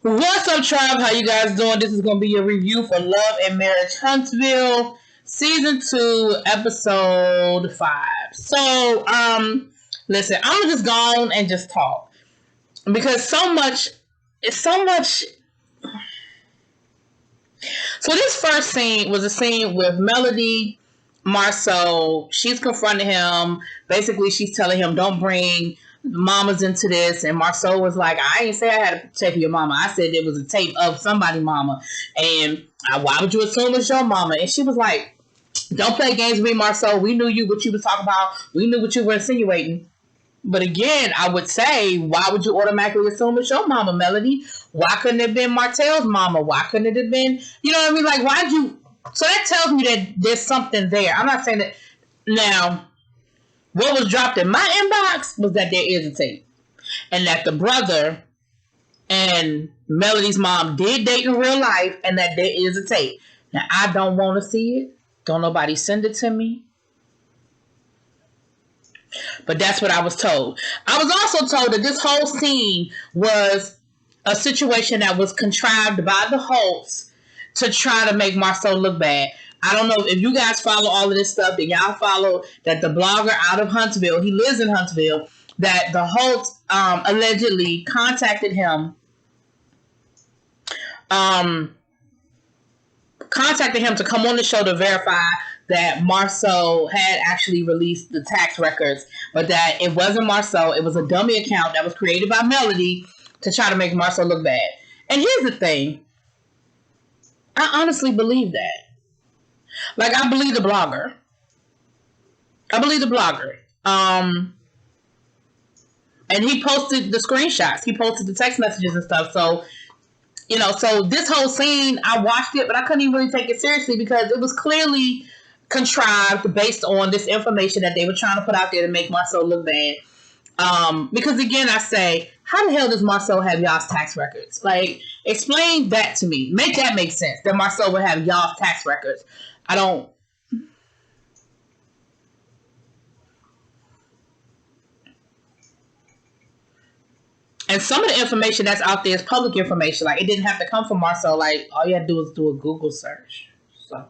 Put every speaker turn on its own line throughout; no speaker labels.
What's up, tribe? How you guys doing? This is going to be a review for Love and Marriage Huntsville, Season 2, Episode 5. So, listen, I'm just going and just talk. Because it's so much. So this first scene was a scene with Melody, Marceau. She's confronting him. Basically, she's telling him, don't bring mamas into this, and Marceau was like, I ain't say I had a tape of your mama. I said it was a tape of somebody's mama, and why would you assume it's your mama? And she was like, don't play games with me, Marceau. We knew what you was talking about. We knew what you were insinuating. But again, I would say, why would you automatically assume it's your mama, Melody? Why couldn't it have been Martell's mama? Why couldn't it have been, you know what I mean? Like, why'd you? So that tells me that there's something there. I'm not saying that. Now, what was dropped in my inbox was that there is a tape. And that the brother and Melody's mom did date in real life, and that there is a tape. Now, I don't want to see it. Don't nobody send it to me. But that's what I was told. I was also told that this whole scene was a situation that was contrived by the hosts to try to make Marceau look bad. I don't know if you guys follow all of this stuff, then y'all follow that the blogger out of Huntsville, he lives in Huntsville, that the host allegedly contacted him to come on the show to verify that Marceau had actually released the tax records, but that it wasn't Marceau. It was a dummy account that was created by Melody to try to make Marceau look bad. And here's the thing. I honestly believe that. Like, I believe the blogger. And he posted the screenshots. He posted the text messages and stuff. So, you know, so this whole scene, I watched it, but I couldn't even really take it seriously because it was clearly contrived based on this information that they were trying to put out there to make Marceau look bad. Because again, I say, how the hell does Marceau have y'all's tax records? Like, explain that to me. Make that make sense, that Marceau would have y'all's tax records. I don't. And some of the information that's out there is public information. Like, it didn't have to come from Marceau. Like, all you had to do was do a Google search. So,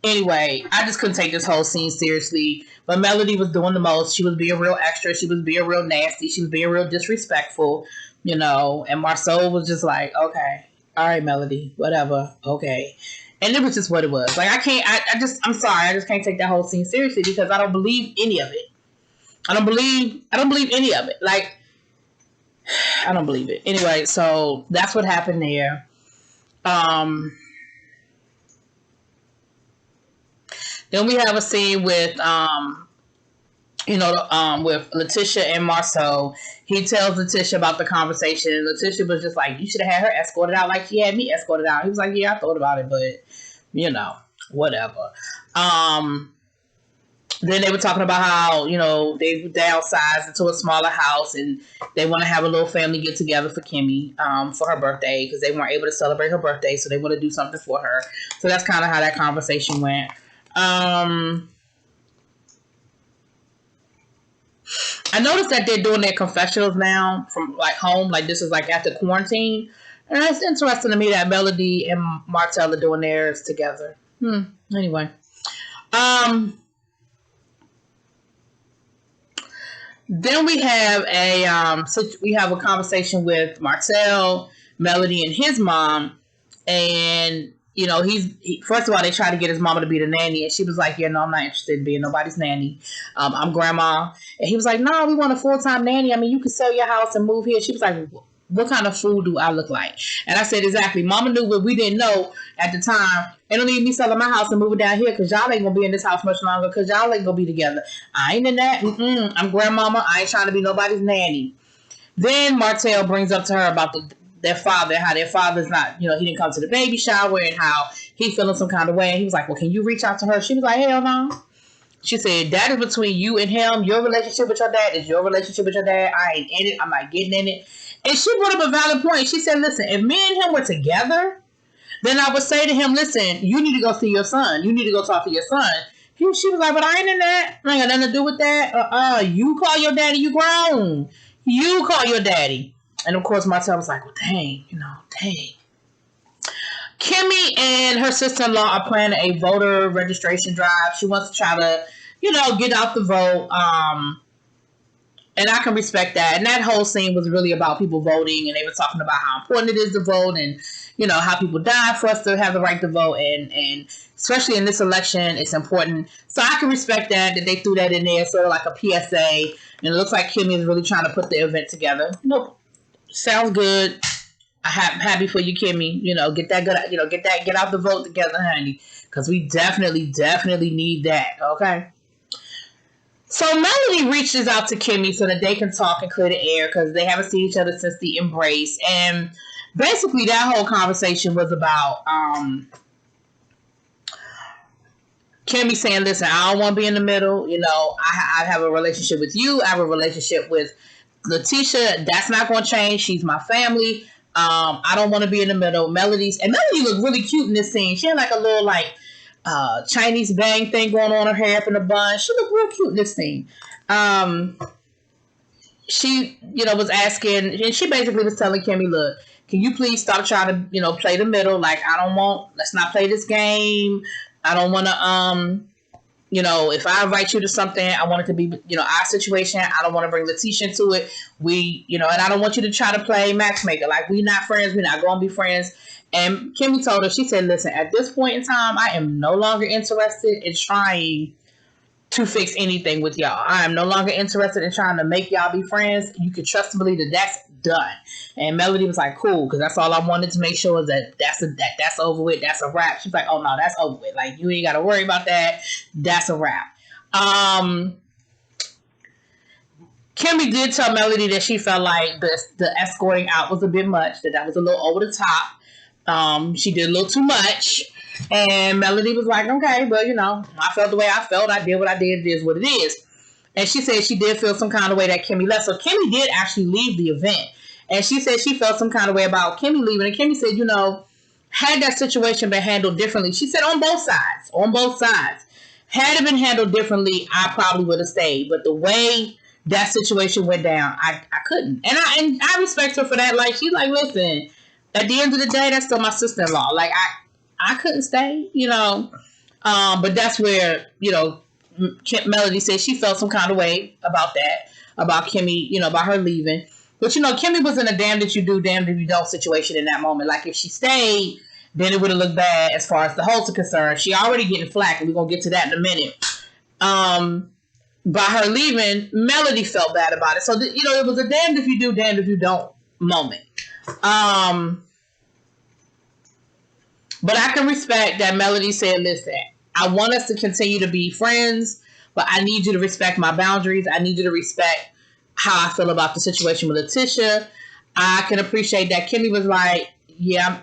anyway, I just couldn't take this whole scene seriously. But Melody was doing the most. She was being real extra. She was being real nasty. She was being real disrespectful, you know. And Marceau was just like, okay, all right, Melody, whatever, okay. And it was just what it was. Like, I'm sorry, I just can't take that whole scene seriously because I don't believe any of it. I don't believe any of it. Like, I don't believe it. Anyway, so that's what happened there. Then we have a scene with, with Letitia and Marceau. He tells Letitia about the conversation. Letitia was just like, you should have had her escorted out like she had me escorted out. He was like, yeah, I thought about it, but, you know, whatever. Then they were talking about how, you know, they downsized into a smaller house and they want to have a little family get together for Kimmy for her birthday because they weren't able to celebrate her birthday, so they want to do something for her. So that's kind of how that conversation went. I noticed that they're doing their confessionals now from like home, like this is like after quarantine, and it's interesting to me that Melody and Martell are doing theirs together. Anyway, then we have a conversation with Martell, Melody, and his mom, and you know, first of all, they tried to get his mama to be the nanny, and she was like, yeah, no, I'm not interested in being nobody's nanny. I'm grandma. And he was like, no, we want a full-time nanny. I mean, you can sell your house and move here. She was like, what kind of fool do I look like? And I said, exactly. Mama knew what we didn't know at the time. It don't need me selling my house and moving down here because y'all ain't going to be in this house much longer because y'all ain't going to be together. I ain't in that. I'm grandmama. I ain't trying to be nobody's nanny. Then Martell brings up to her about their father, how their father's not, you know, he didn't come to the baby shower and how he feeling some kind of way. And he was like, well, can you reach out to her? She was like, hell no. She said, that is between you and him. Your relationship with your dad is your relationship with your dad. I ain't in it. I'm not getting in it. And she brought up a valid point. She said, listen, if me and him were together, then I would say to him, listen, you need to go see your son. You need to go talk to your son. She was like, but I ain't in that. I ain't got nothing to do with that. You call your daddy. You grown. You call your daddy. And of course, Martell was like, well, dang. Kimmy and her sister-in-law are planning a voter registration drive. She wants to try to, get out the vote. And I can respect that. And that whole scene was really about people voting, and they were talking about how important it is to vote, and how people died for us to have the right to vote, and especially in this election, it's important. So I can respect that they threw that in there, sort of like a PSA. And it looks like Kimmy is really trying to put the event together. Sounds good. I'm happy for you, Kimmy. Get that good. Get out the vote together, honey, because we definitely need that. Okay. So Melody reaches out to Kimmy so that they can talk and clear the air, because they haven't seen each other since the embrace. And basically that whole conversation was about Kimmy saying, listen, I don't want to be in the middle. I have a relationship with you. I have a relationship with Letitia. That's not going to change. She's my family. I don't want to be in the middle. Melody looked really cute in this scene. She had like a little Chinese bang thing going on, her hair up in a bun. She looked real cute in this scene. She, was asking, and she basically was telling Kimmy, look, can you please stop trying to, play the middle? Like, let's not play this game. I don't want to, if I invite you to something, I want it to be, our situation. I don't want to bring Letitia into it. And I don't want you to try to play matchmaker. Like, we're not friends. We're not going to be friends. And Kimmy told her, she said, listen, at this point in time, I am no longer interested in trying to fix anything with y'all. I am no longer interested in trying to make y'all be friends. You can trust and believe that that's done. And Melody was like, cool, because that's all I wanted to make sure is that that's over with. That's a wrap. She's like, oh no, that's over with. Like, you ain't got to worry about that. That's a wrap. Kimmy did tell Melody that she felt like the escorting out was a bit much, that was a little over the top. She did a little too much. And Melody was like, okay, well, I felt the way I felt. I did what I did. It is what it is. And she said she did feel some kind of way that Kimmy left. So Kimmy did actually leave the event. And she said she felt some kind of way about Kimmy leaving. And Kimmy said, had that situation been handled differently, she said on both sides. Had it been handled differently, I probably would have stayed. But the way that situation went down, I couldn't. And I respect her for that. Like, she's like, listen, at the end of the day, that's still my sister-in-law. Like, I couldn't stay, but that's where, Melody said she felt some kind of way about that, about Kimmy, about her leaving. But, Kimmy was in a damned if you do, damned if you don't situation in that moment. Like, if she stayed, then it would have looked bad as far as the hosts are concerned. She already getting flack, and we're going to get to that in a minute. By her leaving, Melody felt bad about it. So, it was a damned if you do, damned if you don't moment. But I can respect that Melody said, listen, I want us to continue to be friends, but I need you to respect my boundaries. I need you to respect how I feel about the situation with Letitia. I can appreciate that Kimmy was like, yeah,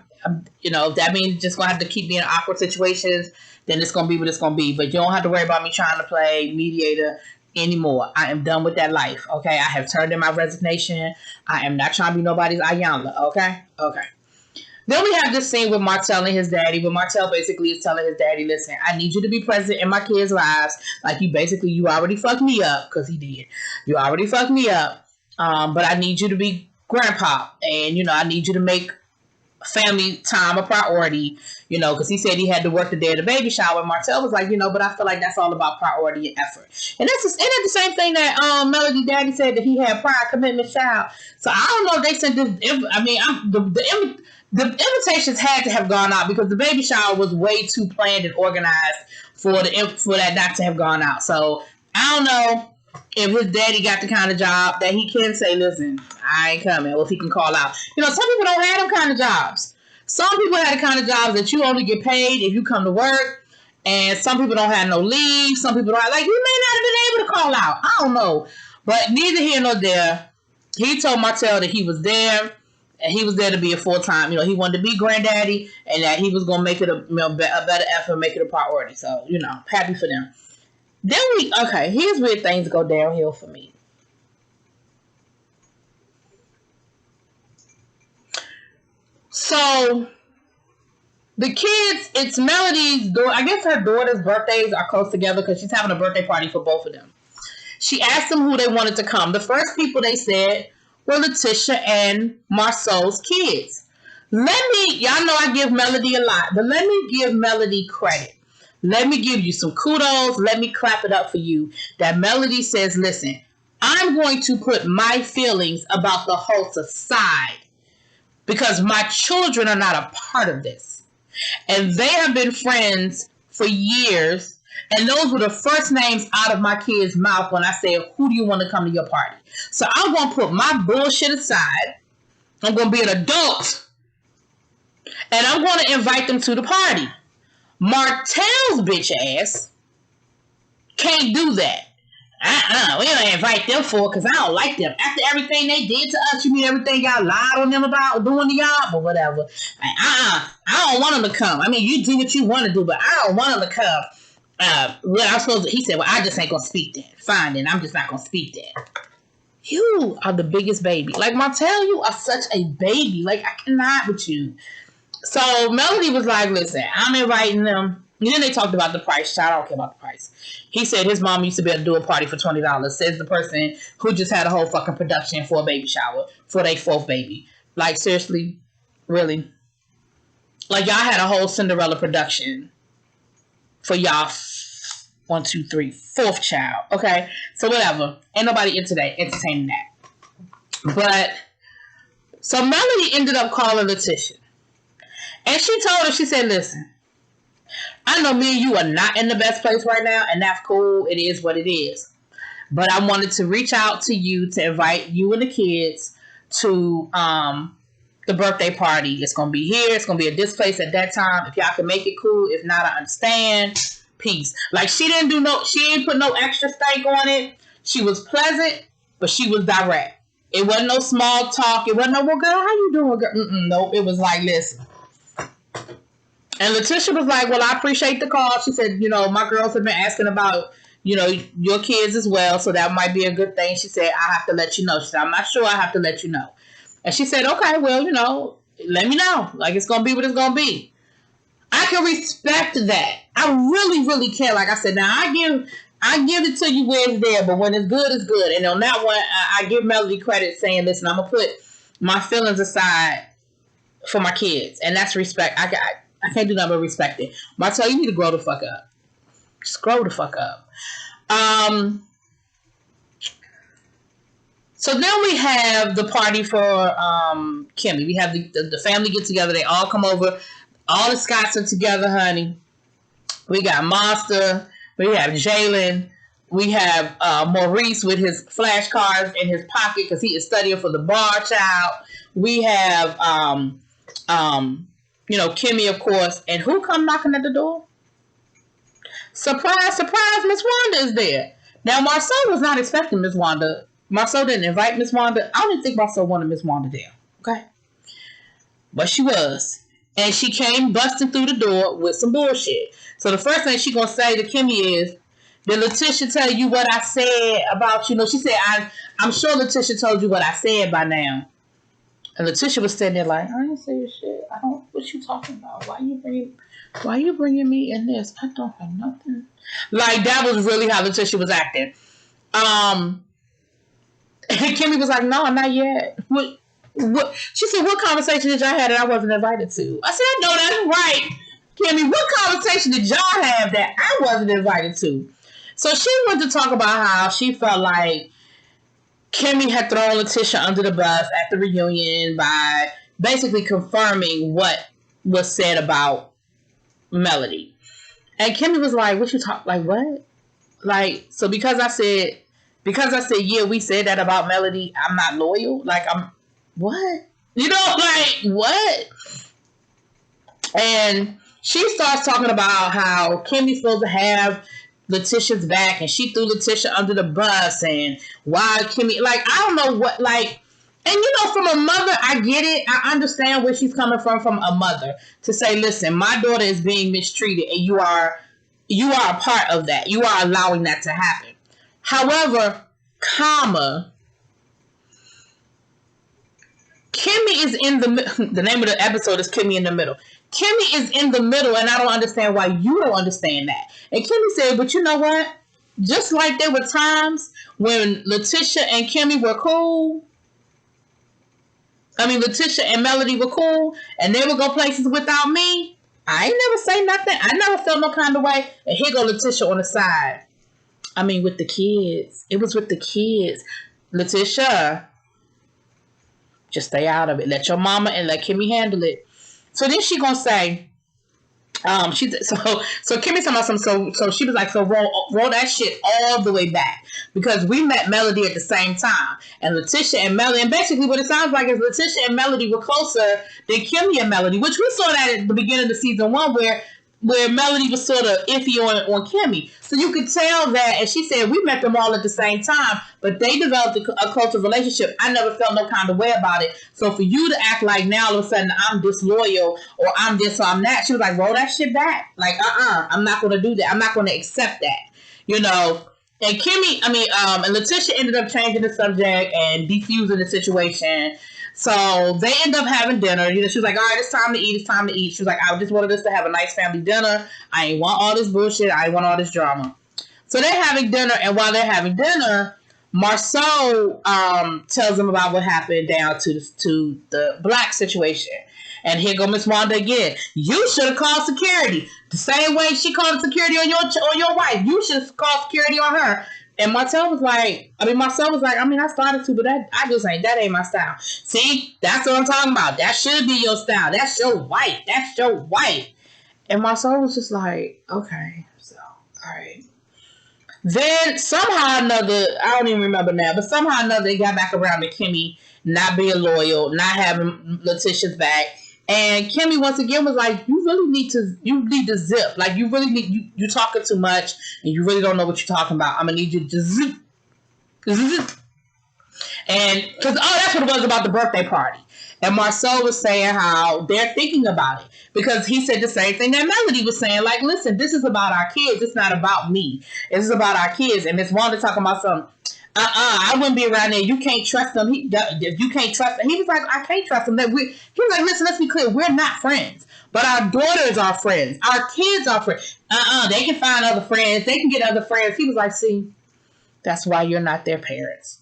if that means just going to have to keep me in awkward situations, then it's going to be what it's going to be. But you don't have to worry about me trying to play mediator anymore. I am done with that life, okay? I have turned in my resignation. I am not trying to be nobody's Ayanla, okay? Okay. Then we have this scene with Martell and his daddy, where Martell basically is telling his daddy, listen, I need you to be present in my kids' lives. Like, you already fucked me up, because he did. You already fucked me up, but I need you to be grandpa, and, I need you to make family time a priority, because he said he had to work the day of the baby shower. And Martell was like, but I feel like that's all about priority and effort. And that's the same thing that Melody daddy said, that he had prior commitment child. So I don't know if they sent this. The invitations had to have gone out, because the baby shower was way too planned and organized for that not to have gone out. So I don't know if his daddy got the kind of job that he can say, listen, I ain't coming, or if he can call out. Some people don't have them kind of jobs. Some people have the kind of jobs that you only get paid if you come to work, and some people don't have no leave. Some people don't like, you may not have been able to call out. I don't know. But neither here nor there. He told Martell that he was there, and he was there to be a full-time, he wanted to be granddaddy, and that he was going to make it a better effort, make it a priority. So, happy for them. Then here's where things go downhill for me. So, the kids, it's Melody's daughter. I guess her daughter's birthdays are close together, because she's having a birthday party for both of them. She asked them who they wanted to come. The first people they said with Letitia and Marceau's kids. Y'all know I give Melody a lot, but let me give Melody credit. Let me give you some kudos. Let me clap it up for you that Melody says, listen, I'm going to put my feelings about the host aside because my children are not a part of this. And they have been friends for years. And those were the first names out of my kids' mouth when I said, who do you want to come to your party? So I'm going to put my bullshit aside. I'm going to be an adult. And I'm going to invite them to the party. Martell's bitch ass can't do that. We don't invite them for because I don't like them. After everything they did to us, you mean everything y'all lied on them about doing to y'all? But whatever. I don't want them to come. I mean, you do what you want to do, but I don't want them to come. He said, well, I just ain't going to speak that. Fine, then I'm just not going to speak that. You are the biggest baby. Like, Martell, you are such a baby. Like, I cannot with you. So Melody was like, listen, I'm inviting them. And then they talked about the price. I don't care about the price. He said his mom used to be able to do a party for $20. Says the person who just had a whole fucking production for a baby shower for their fourth baby. Like, seriously? Really? Like, y'all had a whole Cinderella production for y'all 1, 2, 3, fourth child. Okay? So whatever. Ain't nobody entertaining that. But, so Melody ended up calling Letitia. And she told her, she said, listen, I know me and you are not in the best place right now, and that's cool. It is what it is. But I wanted to reach out to you to invite you and the kids to the birthday party. It's going to be here. It's going to be at this place at that time. If y'all can make it, cool. If not, I understand. Peace. Like, she ain't put no extra stank on it. She was pleasant, but she was direct. It wasn't no small talk. It wasn't no, well, girl, how you doing, girl? Nope. It was like, listen. And Letitia was like, well, I appreciate the call. She said, you know, my girls have been asking about, you know, your kids as well. So that might be a good thing. She said, I have to let you know. She said, I'm not sure. I have to let you know. And she said, okay, well, you know, let me know. Like, it's going to be what it's going to be. I can respect that. I really, really can. Like I said, now I give it to you where it's there. But when it's good, it's good. And on that one, I give Melody credit saying, listen, I'm going to put my feelings aside for my kids. And that's respect. I can't do nothing but respect it. Martell, you need to grow the fuck up. Just grow the fuck up. So then we have the party for Kimmy. We have the family get together. They all come over. All the Scotts are together, honey. We got Monster. We have Jalen. We have Maurice with his flashcards in his pocket because he is studying for the bar child. We have you know, Kimmy, of course. And who come knocking at the door? Surprise, surprise, Miss Wanda is there. Now, Marceau was not expecting Miss Wanda. Marceau didn't invite Miss Wanda. I don't even think Marceau wanted Miss Wanda there. Okay? But she was. And she came busting through the door with some bullshit. So the first thing she going to say to Kimmy is, did Letitia tell you what I said about, you know, she said, I'm sure Letitia told you what I said by now. And Letitia was standing there like, I didn't say shit. What you talking about? Why you bringing me in this? I don't have nothing. Like, that was really how Letitia was acting. And Kimmy was like, no, not yet. What? She said, what conversation did y'all have that I wasn't invited to? I said, no, that's right. Kimmy, what conversation did y'all have that I wasn't invited to? So she went to talk about how she felt like Kimmy had thrown Letitia under the bus at the reunion by basically confirming what was said about Melody. And Kimmy was like, what you talk, like what? Like, so because I said, yeah, we said that about Melody, I'm not loyal? Like, I'm, what? You know, like, what? And she starts talking about how Kimmy's supposed to have Letitia's back and she threw Letitia under the bus and why Kimmy, like, I don't know what, like, and you know, from a mother, I get it. I understand where she's coming from a mother to say, listen, my daughter is being mistreated and you are a part of that. You are allowing that to happen. However, Kimmy is in the name of the episode is Kimmy in the middle. Kimmy is in the middle, and I don't understand why you don't understand that. And Kimmy said, but you know what? Just like there were times when Letitia and Kimmy were cool, Letitia and Melody were cool, and they would go places without me. I ain't never say nothing. I never felt no kind of way. And here go Letitia on the side. With the kids. It was with the kids. Letitia, just stay out of it. Let your mama and let Kimmy handle it. So then she gonna say, so Kimmy talking about something. So she was like, so roll that shit all the way back, because we met Melody at the same time, and Letitia and Melody, and basically what it sounds like is Letitia and Melody were closer than Kimmy and Melody, which we saw that at the beginning of the season 1, where Melody was sort of iffy on Kimmy. So you could tell that, and she said, we met them all at the same time, but they developed a closer relationship. I never felt no kind of way about it. So for you to act like now all of a sudden I'm disloyal, or I'm this or I'm that, she was like, roll that shit back. Like, I'm not going to do that. I'm not going to accept that. And Kimmy, and Letitia ended up changing the subject and defusing the situation. So they end up having dinner. She was like, all right, it's time to eat. It's time to eat. She was like, I just wanted us to have a nice family dinner. I ain't want all this bullshit. I ain't want all this drama. So they're having dinner. And while they're having dinner, Marceau tells them about what happened down to the black situation. And here go Miss Wanda again. You should have called security. The same way she called security on your wife. You should have called security on her. And Marcel was like, I started to, but that ain't my style. See, that's what I'm talking about. That should be your style. That's your wife. That's your wife. And Marcel was just like, okay, so, all right. Then somehow or another, I don't even remember now, but somehow or another, they got back around to Kimmy not being loyal, not having Letitia's back. And Kimmy once again was like, you need to zip. Like, you really need, you talking too much, and you really don't know what you're talking about. I'm going to need you to zip. And, because, that's what it was about the birthday party. And Marceau was saying how they're thinking about it. Because he said the same thing that Melody was saying. Like, listen, this is about our kids. It's not about me. This is about our kids. And Miss Wanda talking about something. I wouldn't be around there. You can't trust them. If you can't trust them. He was like, I can't trust them. He was like, listen, let's be clear. We're not friends. But our daughters are friends. Our kids are friends. They can find other friends. They can get other friends. He was like, see, that's why you're not their parents.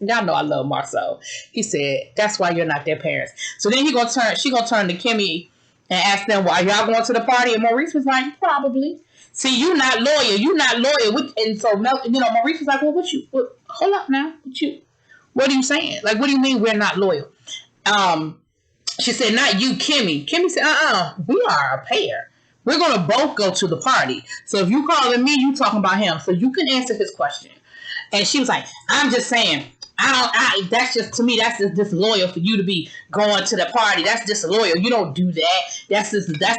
Y'all know I love Marceau. He said, that's why you're not their parents. So then she gonna turn to Kimmy and ask them, well, are y'all going to the party? And Maurice was like, probably. See, you not loyal. And so, Maurice was like, well, hold up now. What are you saying? Like, what do you mean we're not loyal? She said, not you, Kimmy. Kimmy said, we are a pair. We're going to both go to the party. So if you calling me, you talking about him. So you can answer his question. And she was like, I'm just saying, that's just, to me, that's just disloyal for you to be going to the party. That's disloyal. You don't do that. That's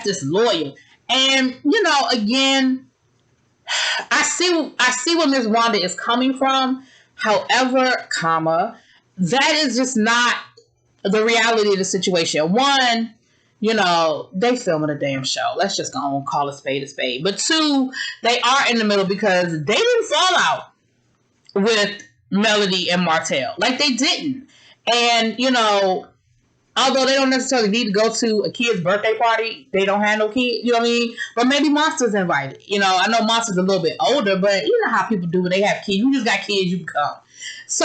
disloyal. And, again, I see where Ms. Wanda is coming from. However, that is just not the reality of the situation. One, they filming a damn show. Let's just go and call a spade a spade. But two, they are in the middle because they didn't fall out with Melody and Martell. Like, they didn't. And, although they don't necessarily need to go to a kid's birthday party, they don't have no kid, you know what I mean? But maybe Monster's invited. I know Monster's a little bit older, but you know how people do when they have kids. You just got kids, you can come. So,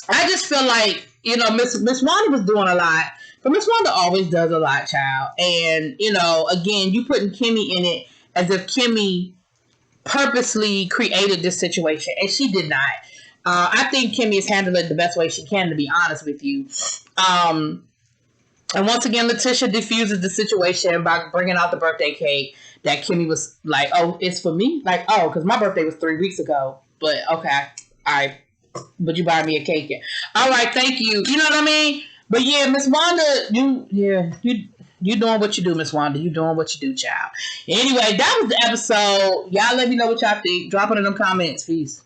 I just feel like, Miss Wanda was doing a lot, but Miss Wanda always does a lot, child. And, again, you putting Kimmy in it as if Kimmy purposely created this situation, and she did not. I think Kimmy is handling it the best way she can, to be honest with you. And once again, Letitia diffuses the situation by bringing out the birthday cake that Kimmy was like, oh, it's for me? Like, oh, because my birthday was 3 weeks ago. But, okay, all right. But you buy me a cake. All right, thank you. You know what I mean? But, yeah, Miss Wanda, you doing what you do, Miss Wanda. You doing what you do, child. Anyway, that was the episode. Y'all let me know what y'all think. Drop it in them comments. Peace.